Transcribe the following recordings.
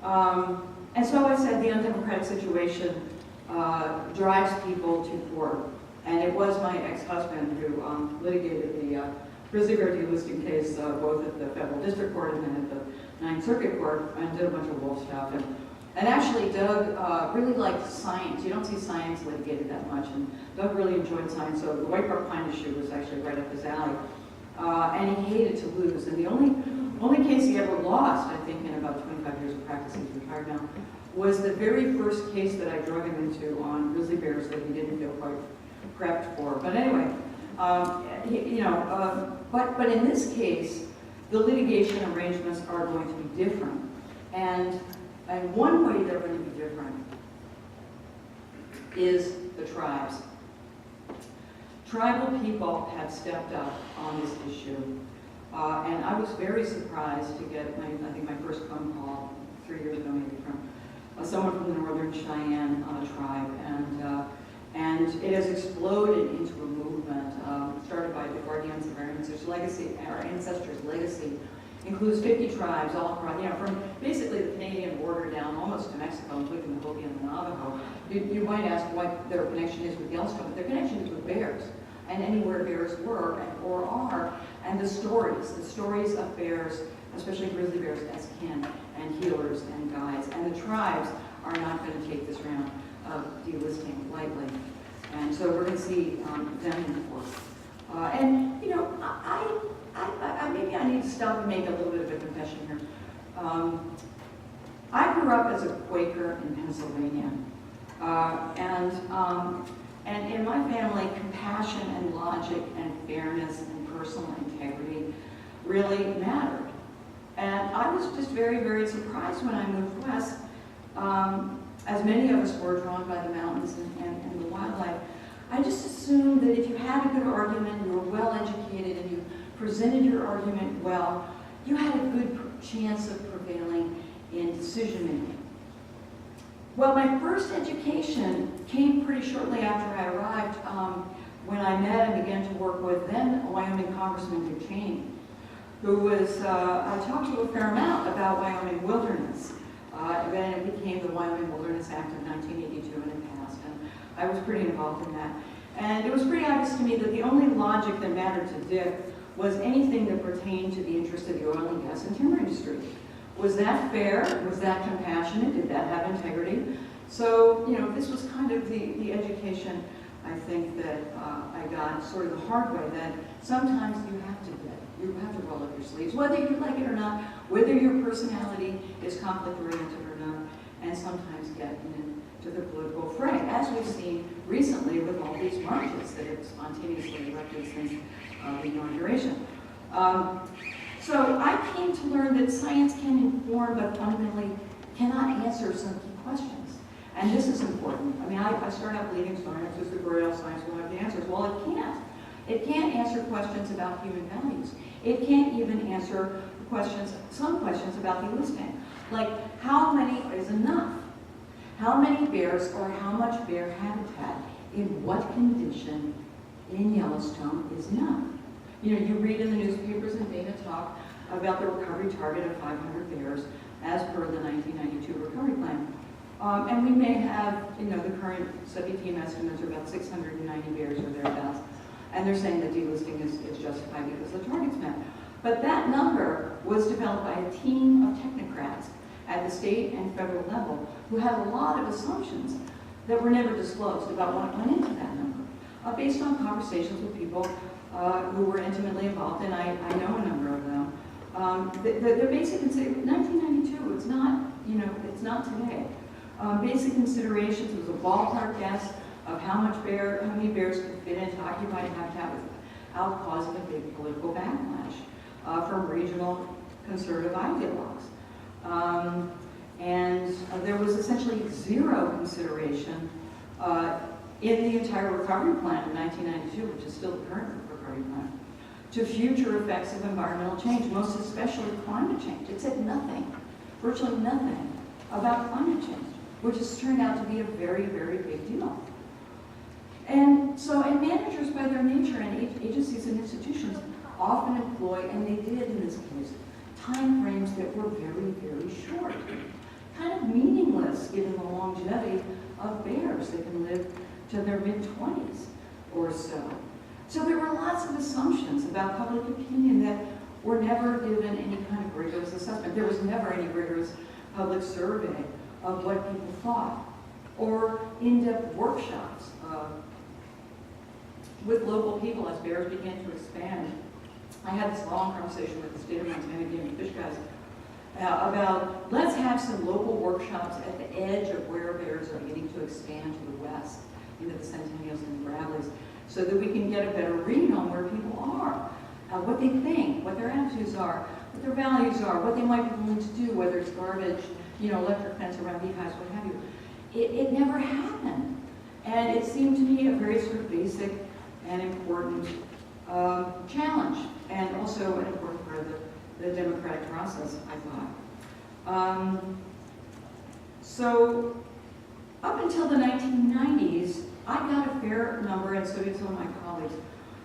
And so I said the undemocratic situation drives people to court. And it was my ex-husband who litigated the Grizzly Bear delisting case both at the Federal District Court and then at the Ninth Circuit Court, and did a bunch of wolf stuff. And actually, Doug really liked science. You don't see science litigated that much, and Doug really enjoyed science, so the White Rock Pine issue was actually right up his alley. And he hated to lose. And the only case he ever lost, I think, in about 25 years of practice, he's retired now, was the very first case that I drug him into on grizzly bears that he didn't feel quite prepped for. But anyway, but in this case, the litigation arrangements are going to be different. And one way they're going to be different is the tribes. Tribal people have stepped up on this issue. And I was very surprised to get, I think my first phone call 3 years ago maybe, from someone from the Northern Cheyenne tribe. And it has exploded into a movement started by the Guardians of our Ancestors' Legacy. Our ancestors' legacy includes 50 tribes all across, from basically the Canadian border down almost to Mexico, including the Hopi and the Navajo. You might ask what their connection is with Yellowstone, but their connection is with bears, and anywhere bears were or are, and the stories of bears, especially grizzly bears, as kin and healers and guides. And the tribes are not going to take this round of delisting lightly. And so we're going to see them in the court. Maybe I need to stop and make a little bit of a confession here. I grew up as a Quaker in Pennsylvania. And in my family, compassion and logic and fairness and personal integrity really mattered. And I was just very, very surprised when I moved west, as many of us were, drawn by the mountains and the wildlife. I just assumed that if you had a good argument, you were well educated, and you presented your argument well, you had a good chance of prevailing in decision making. Well, my first education came pretty shortly after I arrived, when I met and began to work with then Wyoming Congressman Dick Cheney, who was, I talked to a fair amount about Wyoming wilderness. Then it became the Wyoming Wilderness Act of 1982 and it passed, and I was pretty involved in that. And it was pretty obvious to me that the only logic that mattered to Dick was anything that pertained to the interest of the oil and gas and timber industry. Was that fair? Was that compassionate? Did that have integrity? So, this was kind of the education, I think, that I got sort of the hard way, that sometimes you have to roll up your sleeves, whether you like it or not, whether your personality is conflict-oriented or not, and sometimes get into the political fray, as we've seen recently with all these marches that have spontaneously erupted since the inauguration. So I came to learn that science can inform, but fundamentally cannot answer some key questions. And this is important. I mean, I started out believing science is the grail, science will have the answers. Well, it can't. It can't answer questions about human values. It can't even answer some questions about delisting. Like, how many is enough? How many bears or how much bear habitat in what condition in Yellowstone is enough? You read in the newspapers and data talk about the recovery target of 500 bears as per the 1992 recovery plan. And we may have, the current study team estimates are about 690 bears or thereabouts. And they're saying that delisting is justified because the target's met. But that number was developed by a team of technocrats at the state and federal level who had a lot of assumptions that were never disclosed about what went into that number, based on conversations with people who were intimately involved, and I know a number of them. The basic consideration, 1992, it's not, it's not today. Basic considerations was a ballpark guess of how many bears could fit into occupied habitat without causing a big political backlash from regional conservative ideologues. And there was essentially zero consideration in the entire recovery plan in 1992, which is still the current recovery plan, to future effects of environmental change, most especially climate change. It said nothing, virtually nothing, about climate change, which has turned out to be a very, very big deal. And managers by their nature and agencies and institutions often employ, and they did in this case, time frames that were very, very short. enormous given the longevity of bears. They can live to their mid-20s or so. So there were lots of assumptions about public opinion that were never given any kind of rigorous assessment. There was never any rigorous public survey of what people thought, or in-depth workshops with local people as bears began to expand. I had this long conversation with the state of Montana Game and Fish guys about let's have some local workshops at the edge of where bears are beginning to expand to the west, into the Centennials and the Bradleys, so that we can get a better read on where people are, what they think, what their attitudes are, what their values are, what they might be willing to do, whether it's garbage, electric fence around beehives, what have you. It never happened. And it seemed to me a very sort of basic and important challenge, and also an important part of the democratic process, I thought. So up until the 1990s, I got a fair number, and so did some of my colleagues,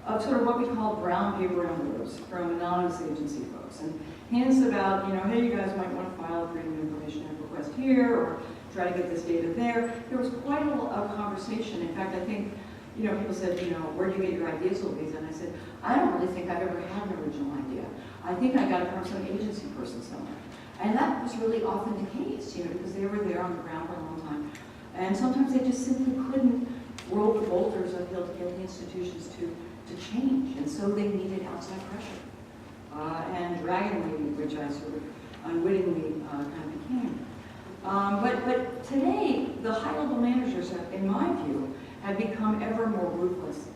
of sort of what we call brown paper envelopes from anonymous agency folks, and hints about, hey, you guys might want to file a Freedom of Information Act request here, or try to get this data there. There was quite a conversation. In fact, I think, people said, where do you get your ideas, Louisa? And I said, I don't really think I've ever had an original idea. I think I got it from some agency person somewhere. And that was really often the case, because they were there on the ground for a long time. And sometimes they just simply couldn't roll the boulders uphill to get the institutions to change. And so they needed outside pressure. And dragon waving, which I sort of unwittingly kind of became. But today, the high-level managers, in my view, have become ever more ruthless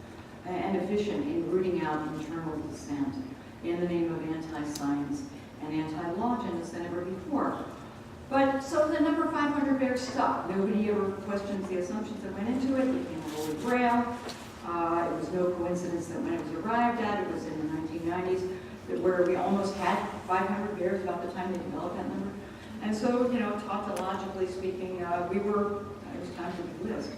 and efficient in rooting out internal dissent in the name of anti-science and anti-law agendas than ever before. But so the number 500 bears stuck. Nobody ever questions the assumptions that went into it. It became a holy grail. It was no coincidence that when it was arrived at, it was in the 1990s, where we almost had 500 bears about the time they developed that number. And so, tautologically speaking, it was time for the list.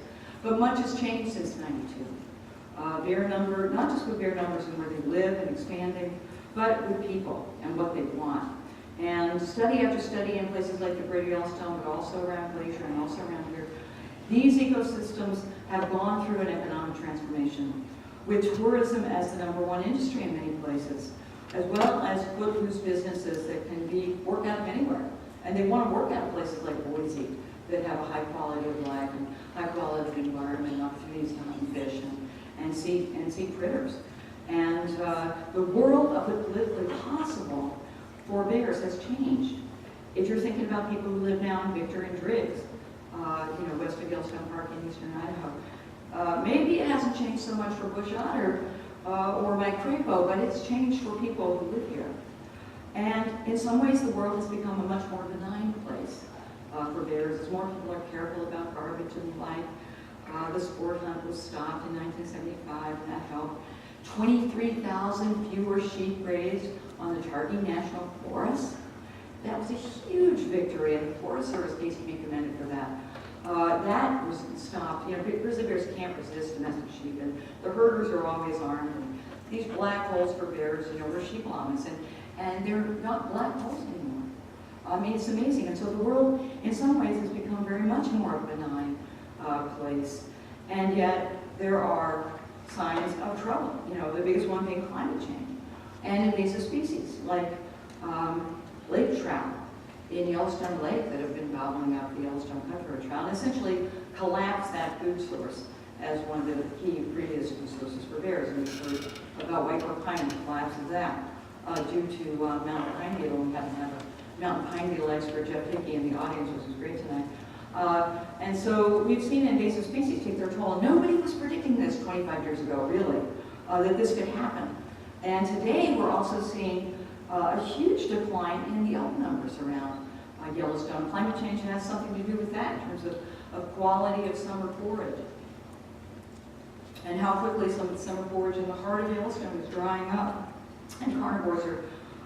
But much has changed since '92. Bear number, not just with bear numbers and where they live and expanding, but with people and what they want. And study after study in places like the Great Yellowstone, but also around Glacier and also around here, these ecosystems have gone through an economic transformation, with tourism as the #1 industry in many places, as well as footloose businesses that can be worked out of anywhere. And they want to work out of places like Boise that have a high quality of life and high quality of environment, and opportunities to hunt and fish and see critters. And the world of the politically possible for bears has changed. If you're thinking about people who live now in Victor and Driggs, west of Yellowstone Park in eastern Idaho, maybe it hasn't changed so much for bush otter or Mike Crapo, but it's changed for people who live here. And in some ways, the world has become a much more benign place for bears, as more people are careful about garbage and the like. The sport hunt was stopped in 1975, and that helped. 23,000 fewer sheep grazed on the Targhee National Forest. That was a huge victory, and the Forest Service needs to be commended for that. That was stopped. Grizzly bears can't resist domestic sheep, and the herders are always armed. And these black holes for bears, were sheep llamas, and they're not black holes anymore. I mean, it's amazing. And so the world, in some ways, has become very much more of a benign place. And yet, there are signs of trouble. The biggest one being climate change. And invasive species, like lake trout in Yellowstone Lake that have been gobbling up the Yellowstone cutthroat trout, and essentially collapse that food source as one of the key previous food sources for bears. And we've heard about white oak pine and the collapse of that due to mountain pine beetle. We happen to have a mountain pine beetle expert, Jeff Hickey, in the audience, which is great tonight. And so we've seen invasive species take their toll. Nobody was predicting this 25 years ago, really, that this could happen. And today we're also seeing a huge decline in the elk numbers around Yellowstone. Climate change has something to do with that in terms of quality of summer forage. And how quickly some of the summer forage in the heart of Yellowstone is drying up. And carnivores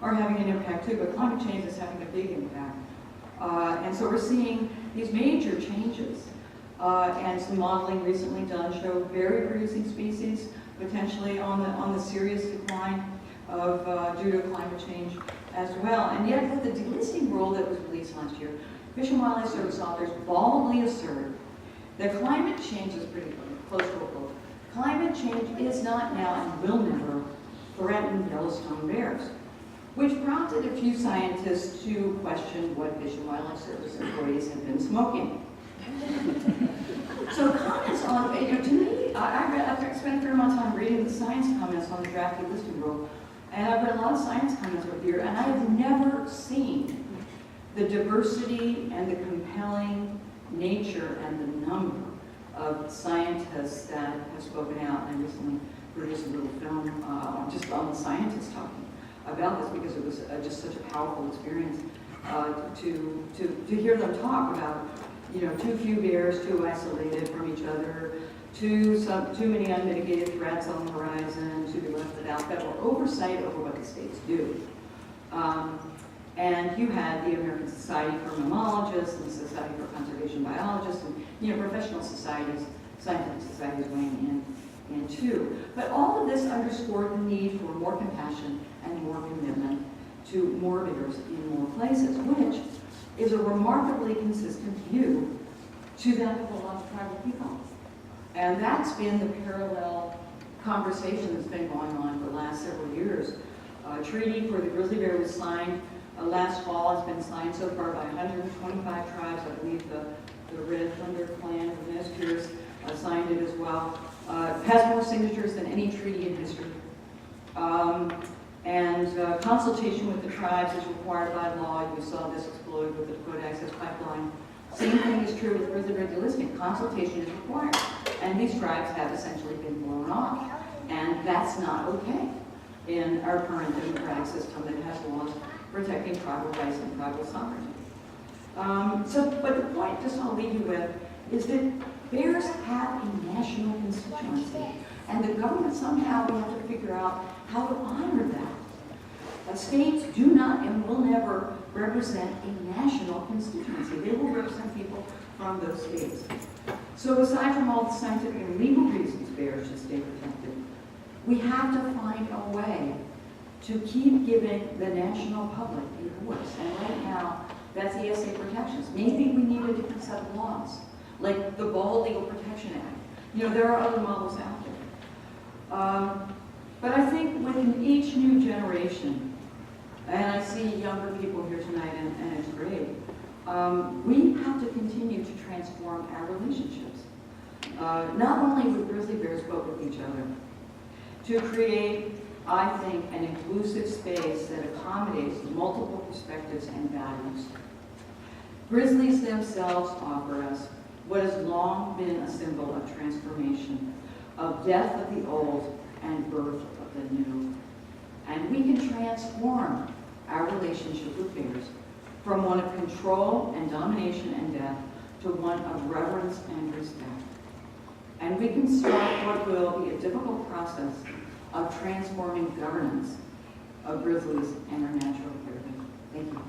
are having an impact too, but climate change is having a big impact. And so we're seeing these major changes. And some modeling recently done showed berry producing species potentially on the serious decline of due to climate change as well. And yet with the delisting rule that was released last year, Fish and Wildlife Service authors boldly assert that climate change is pretty close to a quote. Climate change is not now and will never threaten Yellowstone bears, which prompted a few scientists to question what Fish and Wildlife Service employees had been smoking. So comments on, to me, I've spent a fair amount of time reading the science comments on the drafted listing rule, and I've read a lot of science comments over here, and I have never seen the diversity and the compelling nature and the number of scientists that have spoken out. And I recently produced a little film just on the scientists talking about this, because it was just such a powerful experience to hear them talk about, too few bears, too isolated from each other, too many unmitigated threats on the horizon to be left out, federal oversight over what the states do. And you had the American Society for Mammalogists and the Society for Conservation Biologists and professional societies, scientific societies weighing in too. But all of this underscored the need for more compassion and more commitment to more bears in more places, which is a remarkably consistent view to that of a lot of tribal people. And that's been the parallel conversation that's been going on for the last several years. A treaty for the grizzly bear was signed last fall. It's been signed so far by 125 tribes. I believe the Red Thunder Clan of Nez Perce signed it as well. Has more signatures than any treaty in history. And consultation with the tribes is required by law. You saw this explode with the Dakota Access Pipeline. Same thing is true with grizzly bear delisting. Consultation is required. And these tribes have essentially been blown off. And that's not okay in our current democratic system that has laws protecting tribal rights and tribal sovereignty. But the point, just I'll leave you with, is that bears have a national constituency. And the government somehow, we have to figure out how to honor that. States do not and will never represent a national constituency. They will represent people from those states. So aside from all the scientific and legal reasons bears should stay protected, we have to find a way to keep giving the national public a voice. And right now, that's ESA protections. Maybe we need a different set of laws, like the Ball Legal Protection Act. There are other models out there. But I think within each new generation, and I see younger people here tonight, and it's great, we have to continue to transform our relationships, not only with grizzly bears, but with each other, to create, I think, an inclusive space that accommodates multiple perspectives and values. Grizzlies themselves offer us what has long been a symbol of transformation, of death of the old and birth of the new. And we can transform our relationship with bears from one of control and domination and death to one of reverence and respect. And we can start what will be a difficult process of transforming governance of grizzlies and our natural heritage. Thank you.